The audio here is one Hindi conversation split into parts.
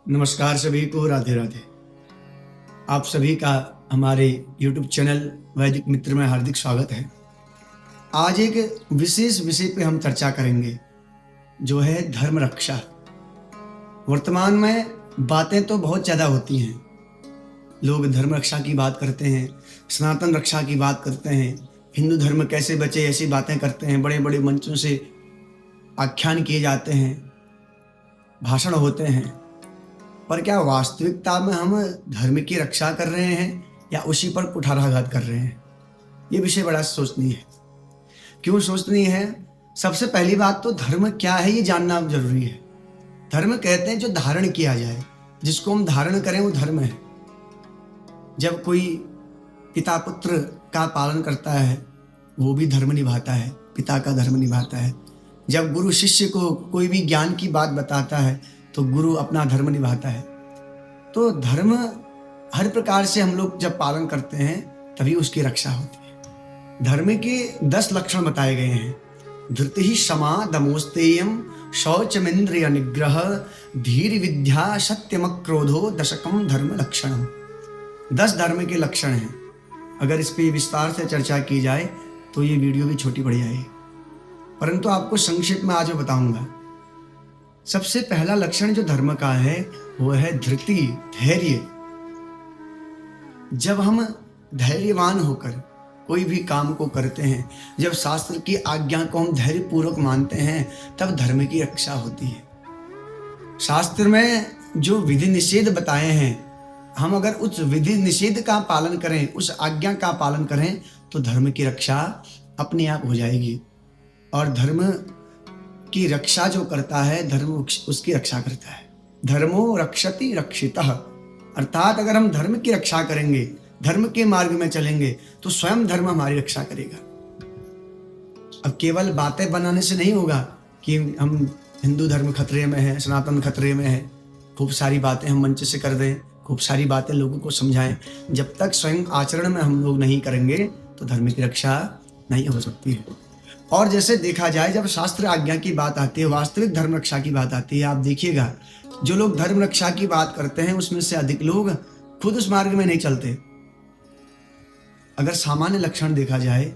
नमस्कार सभी को, राधे राधे। आप सभी का हमारे YouTube चैनल वैदिक मित्र में हार्दिक स्वागत है। आज एक विशेष विषय पे हम चर्चा करेंगे जो है धर्म रक्षा। वर्तमान में बातें तो बहुत ज़्यादा होती हैं, लोग धर्म रक्षा की बात करते हैं, सनातन रक्षा की बात करते हैं, हिंदू धर्म कैसे बचे ऐसी बातें करते हैं, बड़े बड़े मंचों से आख्यान किए जाते हैं, भाषण होते हैं। पर क्या वास्तविकता में हम धर्म की रक्षा कर रहे हैं या उसी पर कुठाराघात कर रहे हैं? ये विषय बड़ा सोचनीय है। क्यों सोचनीय है? सबसे पहली बात तो धर्म क्या है ये जानना जरूरी है। धर्म कहते हैं जो धारण किया जाए, जिसको हम धारण करें वो धर्म है। जब कोई पिता पुत्र का पालन करता है वो भी धर्म निभाता है, पिता का धर्म निभाता है। जब गुरु शिष्य को कोई भी ज्ञान की बात बताता है तो गुरु अपना धर्म निभाता है। तो धर्म हर प्रकार से हम लोग जब पालन करते हैं तभी उसकी रक्षा होती है। धर्म के 10 लक्षण बताए गए हैं। धृति, क्षमा, दमोस्तेयम, शौचमिंद्रिय निग्रह, धीर विद्या, सत्यम क्रोधो, दशकम धर्म लक्षणम। 10 धर्म के लक्षण हैं। अगर इस पे विस्तार से चर्चा की जाए तो ये वीडियो भी छोटी पड़ जाएगी, परंतु आपको संक्षिप्त में आज बताऊंगा। सबसे पहला लक्षण जो धर्म का है वो है धृति, धैर्य। जब हम धैर्यवान होकर कोई भी काम को करते हैं, जब शास्त्र की आज्ञा को हम धैर्य पूर्वक मानते हैं, तब धर्म की रक्षा होती है। शास्त्र में जो विधि निषेध बताए हैं, हम अगर उस विधि निषेध का पालन करें, उस आज्ञा का पालन करें तो धर्म की रक्षा अपने आप हो जाएगी। और धर्म की रक्षा जो करता है, धर्म उसकी रक्षा करता है। धर्मो रक्षति रक्षितः, अर्थात अगर हम धर्म की रक्षा करेंगे, धर्म के मार्ग में चलेंगे तो स्वयं धर्म हमारी रक्षा करेगा। अब केवल बातें बनाने से नहीं होगा कि हम हिंदू धर्म खतरे में है, सनातन खतरे में है, खूब सारी बातें हम मंच से कर दें, खूब सारी बातें लोगों को समझाएं। जब तक स्वयं आचरण में हम लोग नहीं करेंगे तो धर्म की रक्षा नहीं हो सकती है। और जैसे देखा जाए, जब शास्त्र आज्ञा की बात आती है, वास्तविक धर्म रक्षा की बात आती है, आप देखिएगा जो लोग धर्म रक्षा की बात करते हैं उसमें से अधिक लोग खुद उस मार्ग में नहीं चलते। अगर सामान्य लक्षण देखा जाए,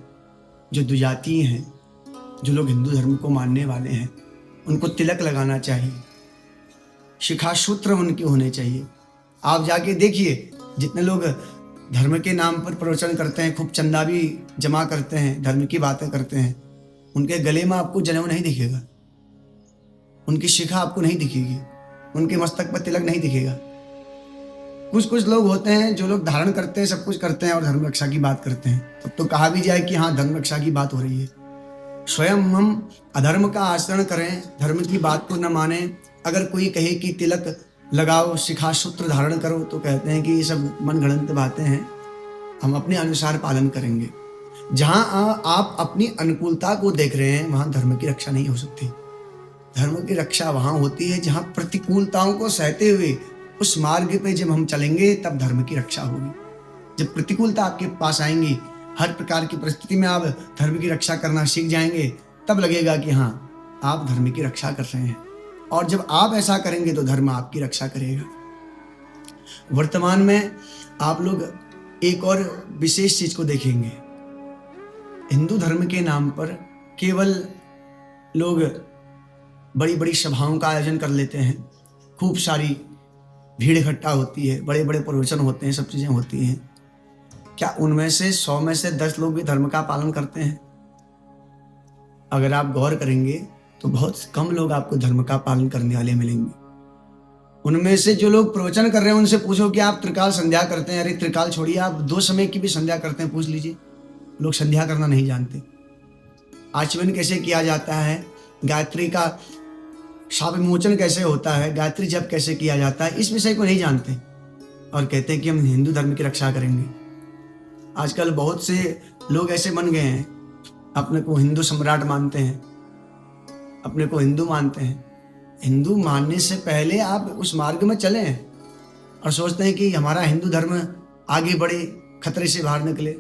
जो द्विजातीय हैं, जो लोग हिंदू धर्म को मानने वाले हैं, उनको तिलक लगाना चाहिए, शिखासूत्र उनके होने चाहिए। आप जाके देखिए, जितने लोग धर्म के नाम पर प्रवचन करते हैं, खूब चंदा भी जमा करते हैं, धर्म की बातें करते हैं, उनके गले में आपको जनेऊ नहीं दिखेगा, उनकी शिखा आपको नहीं दिखेगी, उनके मस्तक पर तिलक नहीं दिखेगा। कुछ लोग होते हैं जो लोग धारण करते हैं, सब कुछ करते हैं और धर्म रक्षा की बात करते हैं। अब तो कहा भी जाए कि हाँ, धर्म रक्षा की बात हो रही है। स्वयं हम अधर्म का आचरण करें, धर्म की बात को न माने, अगर कोई कहे कि तिलक लगाओ, शिखा सूत्र धारण करो, तो कहते हैं कि ये सब मनगढ़ंत बातें हैं, हम अपने अनुसार पालन करेंगे। जहां आप अपनी अनुकूलता को देख रहे हैं वहां धर्म की रक्षा नहीं हो सकती। धर्म की रक्षा वहां होती है जहां प्रतिकूलताओं को सहते हुए उस मार्ग पे जब हम चलेंगे तब धर्म की रक्षा होगी। जब प्रतिकूलता आपके पास आएंगी, हर प्रकार की परिस्थिति में आप धर्म की रक्षा करना सीख जाएंगे, तब लगेगा कि हाँ, आप धर्म की रक्षा कर रहे हैं। और जब आप ऐसा करेंगे तो धर्म आपकी रक्षा करेगा। वर्तमान में आप लोग एक और विशेष चीज को देखेंगे। हिंदू धर्म के नाम पर केवल लोग बड़ी बड़ी सभाओं का आयोजन कर लेते हैं, खूब सारी भीड़ इकट्ठा होती है, बड़े बड़े प्रवचन होते हैं, सब चीजें होती हैं। क्या उनमें से 100 में से 10 लोग भी धर्म का पालन करते हैं? अगर आप गौर करेंगे तो बहुत कम लोग आपको धर्म का पालन करने वाले मिलेंगे। उनमें से जो लोग प्रवचन कर रहे हैं उनसे पूछो कि आप त्रिकाल संध्या करते हैं? अरे त्रिकाल छोड़िए, आप 2 समय की भी संध्या करते हैं, पूछ लीजिए। लोग संध्या करना नहीं जानते। आचमन कैसे किया जाता है, गायत्री का शाप विमोचन कैसे होता है, गायत्री जप कैसे किया जाता है, इस विषय को नहीं जानते और कहते हैं कि हम हिंदू धर्म की रक्षा करेंगे। आजकल बहुत से लोग ऐसे बन गए हैं, अपने को हिंदू सम्राट मानते हैं, अपने को हिंदू मानते हैं। हिंदू मानने से पहले आप उस मार्ग में चलें और सोचते हैं कि हमारा हिंदू धर्म आगे बढ़े, खतरे से बाहर निकले।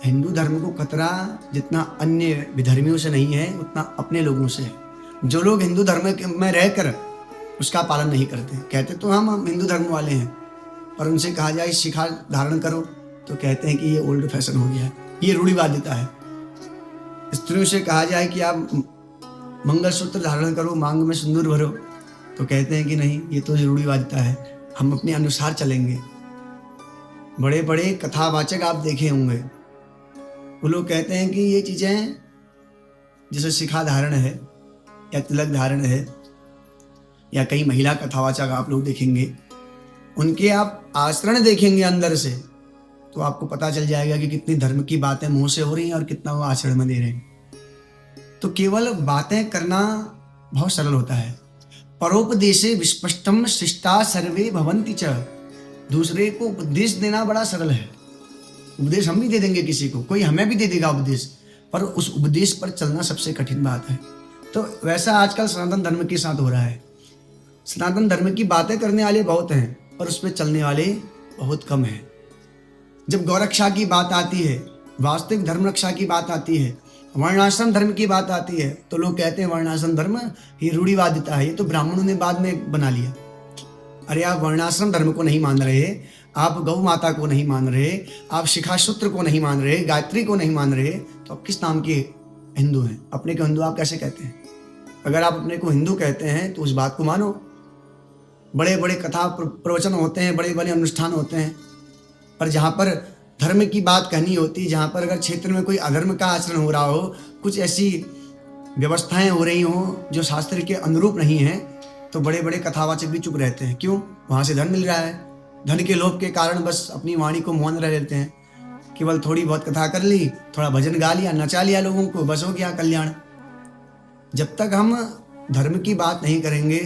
हिंदू धर्म को खतरा जितना अन्य विधर्मियों से नहीं है, उतना अपने लोगों से है। जो लोग हिंदू धर्म में रहकर उसका पालन नहीं करते। कहते तो हम हिंदू धर्म वाले हैं, पर उनसे कहा जाए शिखा धारण करो तो कहते हैं कि ये ओल्ड फैशन हो गया है, ये रूढ़िवादिता है। स्त्रियों से कहा जाए कि आप मंगलसूत्र धारण करो, मांग में सिंदूर भरो, तो कहते हैं कि नहीं, ये तो रूढ़िवादिता है, हम अपने अनुसार चलेंगे। बड़े बड़े कथावाचक आप देखे होंगे, वो लोग कहते हैं कि ये चीज़ें जैसे शिखा धारण है या तिलक धारण है, या कई महिला कथावाचक आप लोग देखेंगे, उनके आप आचरण देखेंगे अंदर से, तो आपको पता चल जाएगा कि कितनी धर्म की बातें मुंह से हो रही हैं और कितना वो आचरण में दे रहे हैं। तो केवल बातें करना बहुत सरल होता है। परोपदेशे विस्पष्टम शिष्टा सर्वे भवन्ति च। दूसरे को उपदेश देना बड़ा सरल है। उपदेश हम भी दे देंगे किसी को, कोई हमें भी दे देगा उपदेश, पर उस उपदेश पर चलना सबसे कठिन बात है। तो वैसा आजकल सनातन धर्म के साथ हो रहा है। सनातन धर्म की बातें करने वाले बहुत हैं, पर उस पर चलने वाले बहुत कम हैं। जब गौरक्षा की बात आती है, वास्तविक धर्म रक्षा की बात आती है, वर्णाश्रम धर्म की बात आती है, तो लोग कहते हैं वर्णाश्रम धर्म ये रूढ़िवादिता है, ये तो ब्राह्मणों ने बाद में बना लिया। अरे आप वर्णाश्रम धर्म को नहीं मान रहे, आप गौ माता को नहीं मान रहे, आप शिखासूत्र को नहीं मान रहे, गायत्री को नहीं मान रहे, तो आप किस नाम के हिंदू हैं? अपने को हिंदू आप कैसे कहते हैं? अगर आप अपने को हिंदू कहते हैं तो उस बात को मानो। बड़े बड़े कथा प्रवचन होते हैं, बड़े बड़े अनुष्ठान होते हैं, पर जहाँ पर धर्म की बात कहनी होती, जहाँ पर अगर क्षेत्र में कोई अधर्म का आचरण हो रहा हो, कुछ ऐसी व्यवस्थाएं हो रही हो जो शास्त्र के अनुरूप नहीं है, तो बड़े बड़े कथावाचक भी चुप रहते हैं। क्यों? वहाँ से धन मिल रहा है। धन के लोभ के कारण बस अपनी वाणी को मौन रह लेते हैं। केवल थोड़ी बहुत कथा कर ली, थोड़ा भजन गा लिया, नचा लिया लोगों को, बस हो गया कल्याण। जब तक हम धर्म की बात नहीं करेंगे,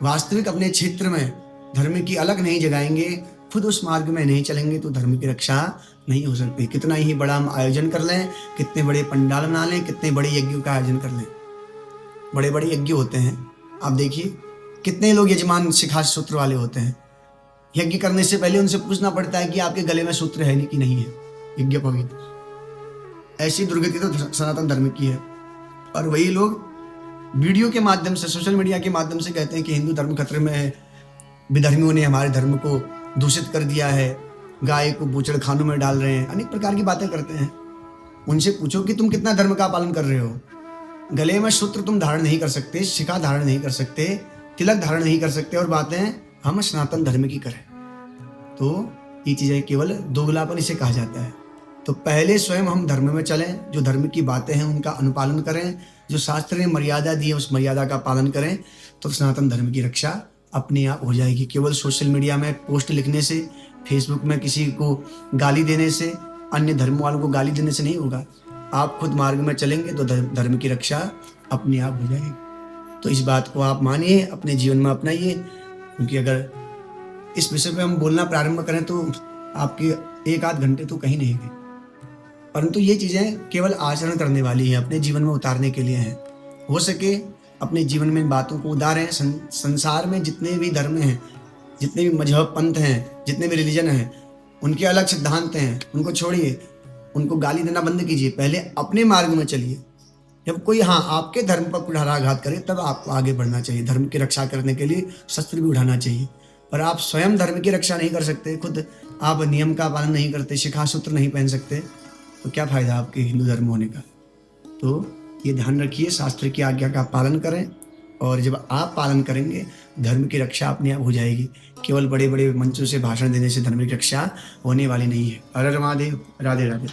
वास्तविक अपने क्षेत्र में धर्म की अलग नहीं जगाएंगे, खुद उस मार्ग में नहीं चलेंगे, तो धर्म की रक्षा नहीं हो सकती। कितना ही बड़ा हम आयोजन कर लें, कितने बड़े पंडाल बना लें, कितने बड़े यज्ञों का आयोजन कर लें, बड़े बड़े यज्ञ होते हैं। आप देखिए कितने लोग यजमान शिखा सूत्र वाले होते हैं। यज्ञ करने से पहले उनसे पूछना पड़ता है कि आपके गले में सूत्र है कि नहीं है, यज्ञ पवित्र। ऐसी दुर्गति तो सनातन धर्म की है। और वही लोग वीडियो के माध्यम से, सोशल मीडिया के माध्यम से कहते हैं कि हिंदू धर्म खतरे में है, विधर्मियों ने हमारे धर्म को दूषित कर दिया है, गाय को बूचड़ खानों में डाल रहे हैं, अनेक प्रकार की बातें करते हैं। उनसे पूछो कि तुम कितना धर्म का पालन कर रहे हो। गले में सूत्र तुम धारण नहीं कर सकते, शिखा धारण नहीं कर सकते, तिलक धारण नहीं कर सकते, और बातें हम सनातन धर्म की करें, तो ये चीज़ें केवल दोगलापन इसे कहा जाता है। तो पहले स्वयं हम धर्म में चलें, जो धर्म की बातें हैं उनका अनुपालन करें, जो शास्त्र ने मर्यादा दी है उस मर्यादा का पालन करें, तो सनातन धर्म की रक्षा अपने आप हो जाएगी। केवल सोशल मीडिया में पोस्ट लिखने से, फेसबुक में किसी को गाली देने से, अन्य धर्म वालों को गाली देने से नहीं होगा। आप खुद मार्ग में चलेंगे तो धर्म की रक्षा अपने आप हो जाएगी। तो इस बात को आप मानिए, अपने जीवन में अपनाइए, क्योंकि अगर इस विषय पे हम बोलना प्रारंभ करें तो आपके 1-8 घंटे तो कहीं नहीं गए। परंतु ये चीज़ें केवल आचरण करने वाली हैं, अपने जीवन में उतारने के लिए हैं। हो सके अपने जीवन में इन बातों को उतारें। संसार में जितने भी धर्म हैं, जितने भी मजहब पंथ हैं, जितने भी रिलीजन हैं, उनके अलग सिद्धांत हैं, उनको छोड़िए, उनको गाली देना बंद कीजिए, पहले अपने मार्ग में चलिए। जब कोई आपके धर्म पर कुठाराघात करे तब आपको आगे बढ़ना चाहिए। धर्म की रक्षा करने के लिए शस्त्र भी उठाना चाहिए, पर आप स्वयं धर्म की रक्षा नहीं कर सकते, खुद आप नियम का पालन नहीं करते, शिखा सूत्र नहीं पहन सकते, तो क्या फ़ायदा आपके हिंदू धर्म होने का। तो ये ध्यान रखिए, शास्त्र की आज्ञा का पालन करें, और जब आप पालन करेंगे धर्म की रक्षा अपने आप हो जाएगी। केवल बड़े बड़े मंचों से भाषण देने से धर्म की रक्षा होने वाली नहीं है। हर हर महादेव, राधे राधे।